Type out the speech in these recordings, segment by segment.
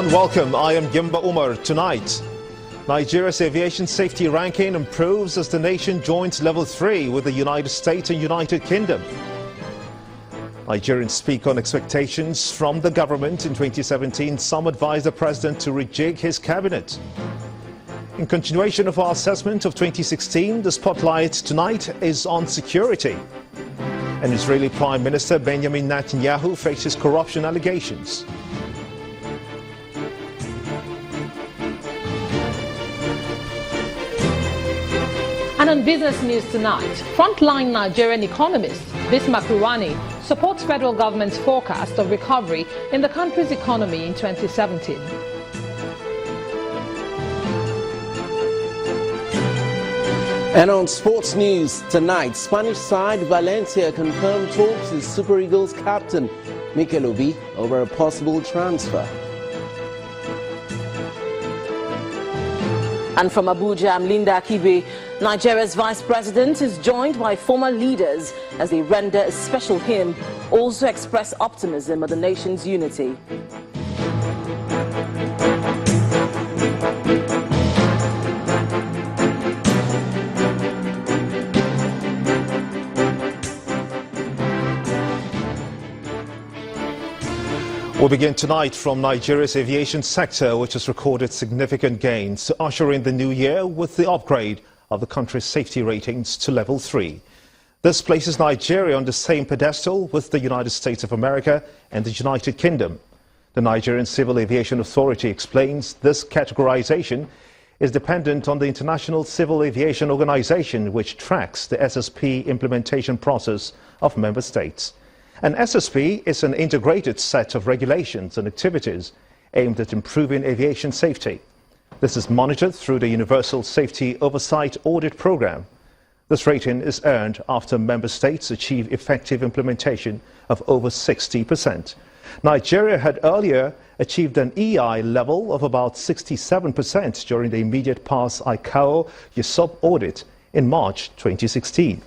and welcome. I am Gimba Umar. Tonight, Nigeria's aviation safety ranking improves as the nation joins level 3 with the United States and United Kingdom. Nigerians speak on expectations from the government. In 2017, some advised the president to rejig his cabinet. In continuation of our assessment of 2016, the spotlight tonight is on security. And Israeli Prime Minister Benjamin Netanyahu faces corruption allegations. And on business news tonight, frontline Nigerian economist Bismarck Ruwani supports federal government's forecast of recovery in the country's economy in 2017. And on sports news tonight, Spanish side Valencia confirmed talks with Super Eagles captain Mikel Obi over a possible transfer. And from Abuja, I'm Linda Akibe. Nigeria's vice president is joined by former leaders as they render a special hymn, also express optimism of the nation's unity. We'll begin tonight from Nigeria's aviation sector, which has recorded significant gains to usher in the new year with the upgrade of the country's safety ratings to level 3. This places Nigeria on the same pedestal with the United States of America and the United Kingdom. The Nigerian Civil Aviation Authority explains this categorization is dependent on the International Civil Aviation Organization, which tracks the SSP implementation process of member states. An SSP is an integrated set of regulations and activities aimed at improving aviation safety. This is monitored through the Universal Safety Oversight Audit Program. This rating is earned after member states achieve effective implementation of over 60%. Nigeria had earlier achieved an EI level of about 67% during the immediate past ICAO USOP audit in March 2016.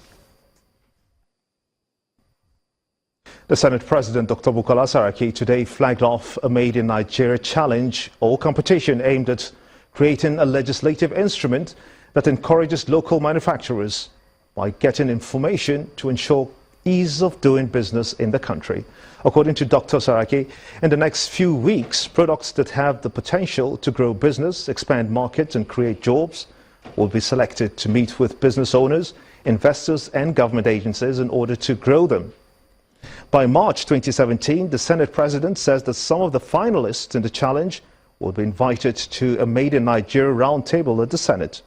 The Senate President, Dr. Bukola Saraki, today flagged off a Made in Nigeria challenge or competition aimed at creating a legislative instrument that encourages local manufacturers by getting information to ensure ease of doing business in the country. According to Dr. Saraki, in the next few weeks, products that have the potential to grow business, expand markets and create jobs will be selected to meet with business owners, investors and government agencies in order to grow them. By March 2017, the Senate President says that some of the finalists in the challenge will be invited to a Made in Nigeria roundtable at the Senate.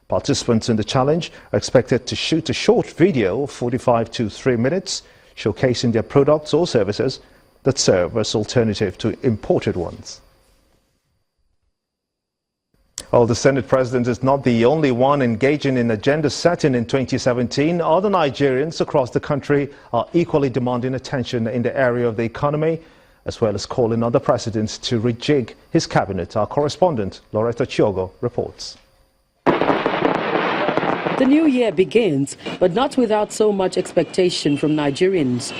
Participants in the challenge are expected to shoot a short video of 45 to 3 minutes showcasing their products or services that serve as alternative to imported ones. Well, the Senate President is not the only one engaging in agenda setting in 2017. Other Nigerians across the country are equally demanding attention in the area of the economy, as well as calling on the President to rejig his cabinet. Our correspondent, Loretta Chiogo, reports. The new year begins, but not without so much expectation from Nigerians.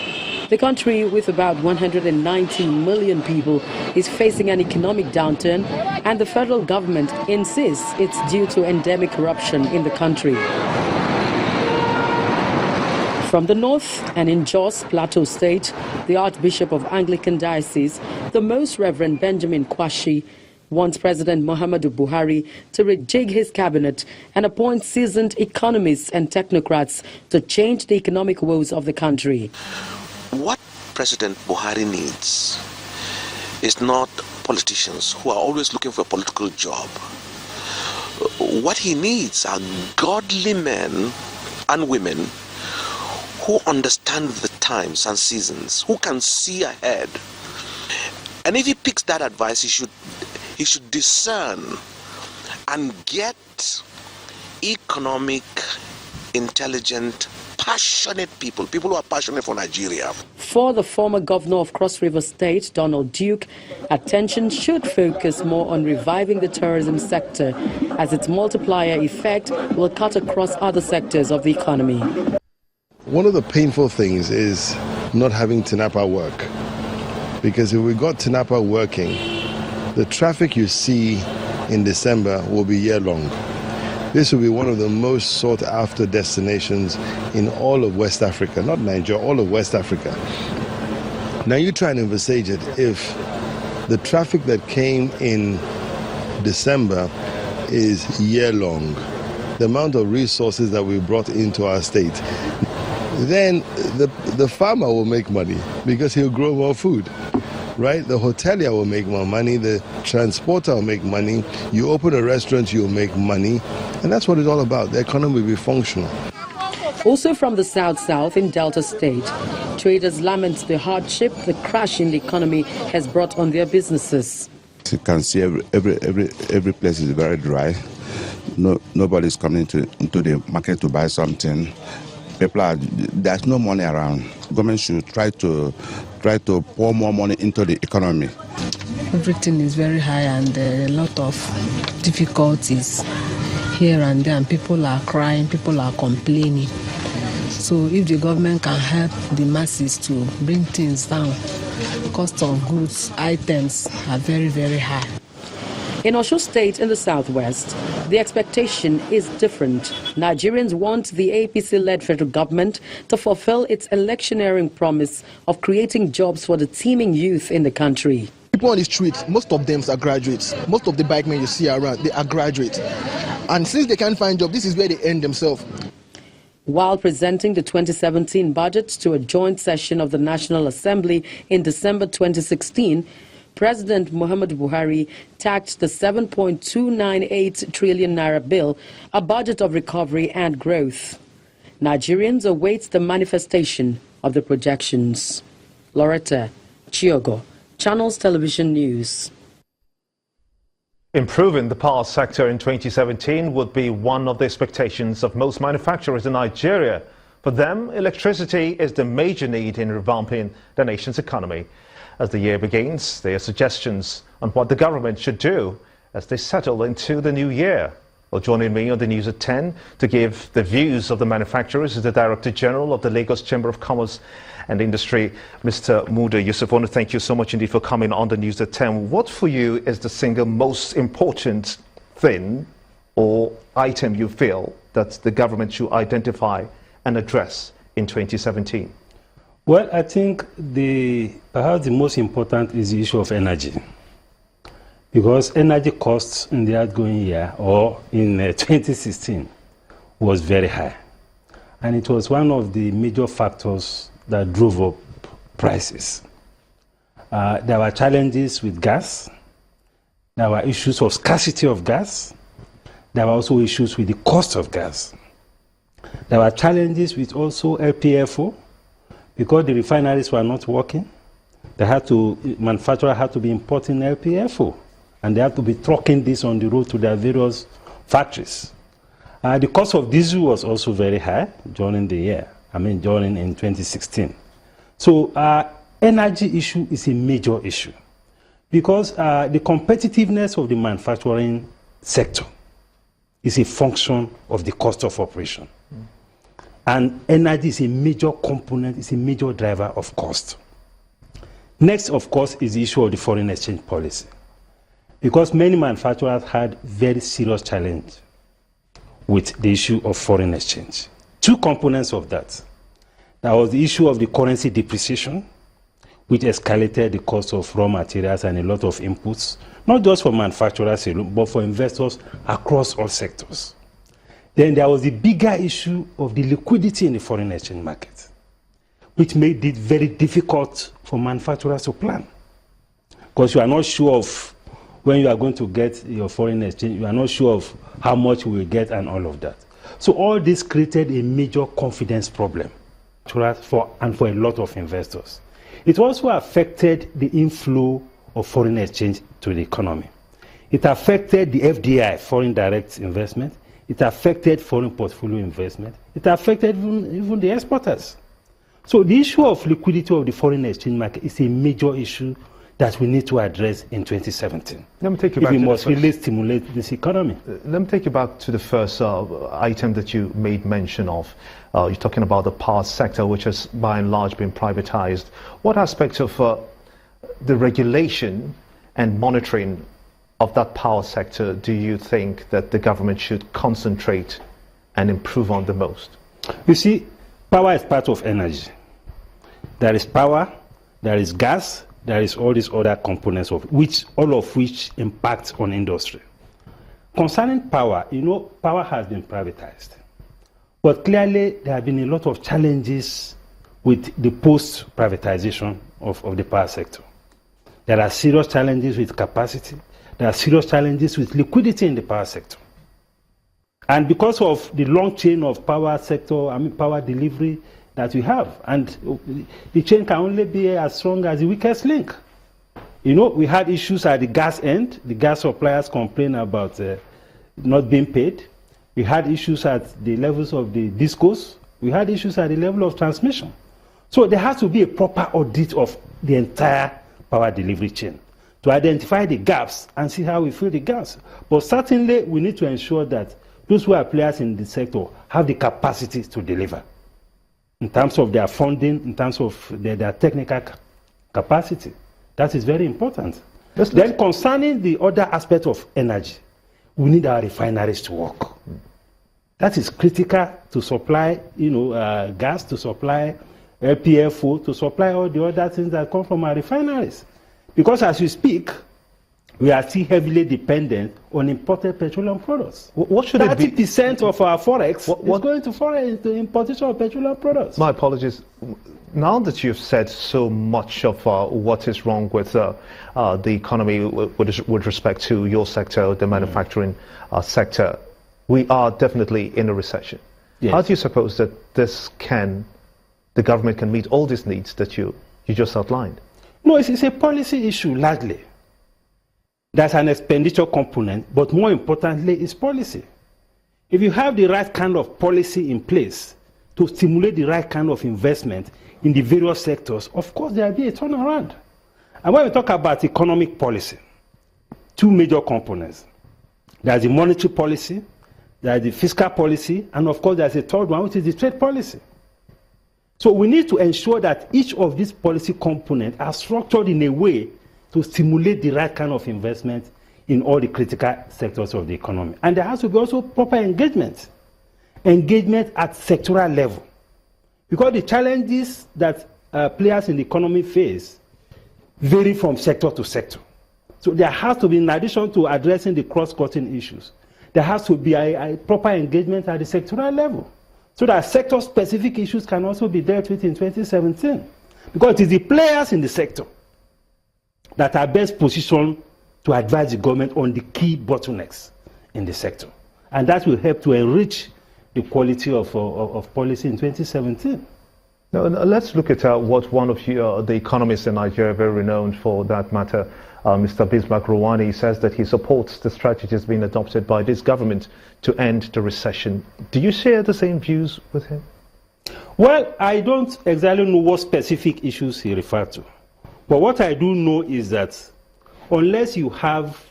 The country, with about 190 million people, is facing an economic downturn, and the federal government insists it's due to endemic corruption in the country. From the north and in Jos, Plateau State, the Archbishop of Anglican Diocese, the Most Reverend Benjamin Kwashi, wants President Muhammadu Buhari to rejig his cabinet and appoint seasoned economists and technocrats to change the economic woes of the country. What President Buhari needs is not politicians who are always looking for a political job. What he needs are godly men and women who understand the times and seasons, who can see ahead. And if he picks that advice, he should discern and get economic, intelligent, passionate people who are passionate for Nigeria. For the former governor of Cross River State, Donald Duke, attention should focus more on reviving the tourism sector, as its multiplier effect will cut across other sectors of the economy. One of the painful things is not having TINAPA work, because if we got TINAPA working, the traffic you see in December will be year-long. This will be one of the most sought-after destinations in all of West Africa, not Nigeria, all of West Africa. Now you try and envisage it. If the traffic that came in December is year-long, the amount of resources that we brought into our state, then the farmer will make money because he'll grow more food. Right? The hotelier will make more money, the transporter will make money, you open a restaurant, you'll make money, and that's what it's all about. The economy will be functional. Also from the South in Delta State, traders lament the hardship the crash in the economy has brought on their businesses. You can see every place is very dry. Nobody's coming into the market to buy something. There's no money around. Government should try to pour more money into the economy. Everything is very high and a lot of difficulties here and there, and people are crying, people are complaining. So if the government can help the masses to bring things down, cost of goods, items are very, very high. In Osun State in the southwest, the expectation is different. Nigerians want the APC-led federal government to fulfill its electioneering promise of creating jobs for the teeming youth in the country. People on the streets, most of them are graduates. Most of the bikemen you see around, they are graduates. And since they can't find jobs, this is where they end themselves. While presenting the 2017 budget to a joint session of the National Assembly in December 2016, President Muhammadu Buhari tagged the 7.298 trillion naira bill a budget of recovery and growth. Nigerians await the manifestation of the projections. Loretta Chiogo, Channels Television News. Improving the power sector in 2017 would be one of the expectations of most manufacturers in Nigeria. For them, electricity is the major need in revamping the nation's economy. As the year begins, there are suggestions on what the government should do as they settle into the new year. Well, joining me on the news at 10 to give the views of the manufacturers is the Director General of the Lagos Chamber of Commerce and Industry, Mr. Muda Yusuf. I want to thank you so much indeed for coming on the news at 10. What for you is the single most important thing or item you feel that the government should identify and address in 2017? Well, I think perhaps the most important is the issue of energy. Because energy costs in the outgoing year, or in 2016, was very high. And it was one of the major factors that drove up prices. There were challenges with gas. There were issues of scarcity of gas. There were also issues with the cost of gas. There were challenges with also LPFO, because the refineries were not working. Manufacturers had to be importing LPFO, and they had to be trucking this on the road to their various factories. The cost of diesel was also very high during the year, during in 2016. So energy issue is a major issue, because the competitiveness of the manufacturing sector is a function of the cost of operation. And energy is a major component, it's a major driver of cost. Next, of course, is the issue of the foreign exchange policy. Because many manufacturers had very serious challenge with the issue of foreign exchange. Two components of that. There was the issue of the currency depreciation, which escalated the cost of raw materials and a lot of inputs, not just for manufacturers alone, but for investors across all sectors. Then there was the bigger issue of the liquidity in the foreign exchange market, which made it very difficult for manufacturers to plan. Because you are not sure of when you are going to get your foreign exchange, you are not sure of how much you will get and all of that. So all this created a major confidence problem for a lot of investors. It also affected the inflow of foreign exchange to the economy. It affected the FDI, foreign direct investment. It affected foreign portfolio investment. It affected even the exporters. So the issue of liquidity of the foreign exchange market is a major issue that we need to address in 2017. Let me take you back if we must really stimulate this economy. Let me take you back to the first item that you made mention of. You're talking about the power sector, which has by and large been privatized. What aspects of the regulation and monitoring of that power sector do you think that the government should concentrate and improve on the most? You see, power is part of energy. There is power, there is gas, there is all these other components of which, all of which impact on industry. Concerning power, you know, power has been privatized. But clearly, there have been a lot of challenges with the post-privatization of the power sector. There are serious challenges with capacity. There are serious challenges with liquidity in the power sector. And because of the long chain of power sector, power delivery that we have, and the chain can only be as strong as the weakest link. You know, we had issues at the gas end. The gas suppliers complained about not being paid. We had issues at the levels of the discos. We had issues at the level of transmission. So there has to be a proper audit of the entire power delivery chain to identify the gaps and see how we fill the gaps. But certainly, we need to ensure that those who are players in the sector have the capacity to deliver in terms of their funding, in terms of their technical capacity. That is very important. Then concerning the other aspect of energy, we need our refineries to work. That is critical to supply, gas, to supply LPFO, to supply all the other things that come from our refineries. Because as we speak, we are still heavily dependent on imported petroleum products. What should it be? 30% of our forex is going to foreign into importation of petroleum products. My apologies. Now that you've said so much of what is wrong with the economy with respect to your sector, the manufacturing sector, we are definitely in a recession. Yes. How do you suppose that the government can meet all these needs that you just outlined? No, it's a policy issue largely. There's an expenditure component, but more importantly, it's policy. If you have the right kind of policy in place to stimulate the right kind of investment in the various sectors, of course, there will be a turnaround. And when we talk about economic policy, two major components. There's the monetary policy, there's the fiscal policy, and of course, there's a third one, which is the trade policy. So we need to ensure that each of these policy components are structured in a way to stimulate the right kind of investment in all the critical sectors of the economy. And there has to be also proper engagement at sectoral level. Because the challenges that players in the economy face vary from sector to sector. So there has to be, in addition to addressing the cross-cutting issues, there has to be a proper engagement at the sectoral level, so that sector-specific issues can also be dealt with in 2017. Because it is the players in the sector that are best positioned to advise the government on the key bottlenecks in the sector. And that will help to enrich the quality of policy in 2017. Now, let's look at what one of the economists in Nigeria, very renowned for that matter, Mr. Bismarck Rouhani, says that he supports the strategies being adopted by this government to end the recession. Do you share the same views with him? Well, I don't exactly know what specific issues he referred to. But what I do know is that unless you have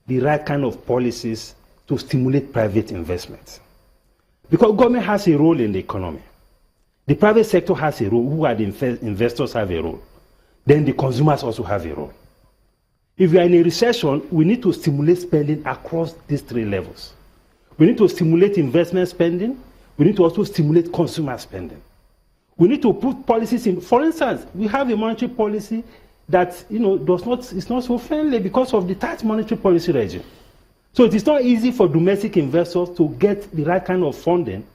the right kind of policies to stimulate private investment, because government has a role in the economy, the private sector has a role, who are the investors have a role, then the consumers also have a role. If we are in a recession, we need to stimulate spending across these three levels. We need to stimulate investment spending, we need to also stimulate consumer spending. We need to put policies in. For instance, we have a monetary policy that is not so friendly because of the tight monetary policy regime. So it is not easy for domestic investors to get the right kind of funding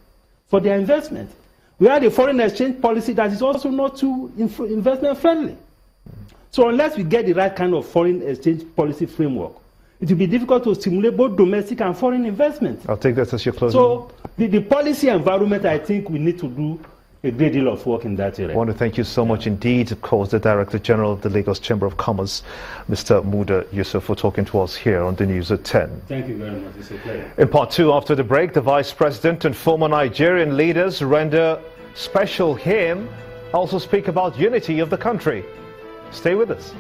for their investment. We have a foreign exchange policy that is also not too investment friendly. So unless we get the right kind of foreign exchange policy framework, it will be difficult to stimulate both domestic and foreign investment. I'll take that as your closing. So the policy environment, I think we need to do a great deal of work in that area. I want to thank you so much indeed, of course, the Director General of the Lagos Chamber of Commerce, Mr. Muda Yusuf, for talking to us here on the News at 10. Thank you very much. It's a pleasure. In part two, after the break, the Vice President and former Nigerian leaders render special hymn, also speak about unity of the country. Stay with us.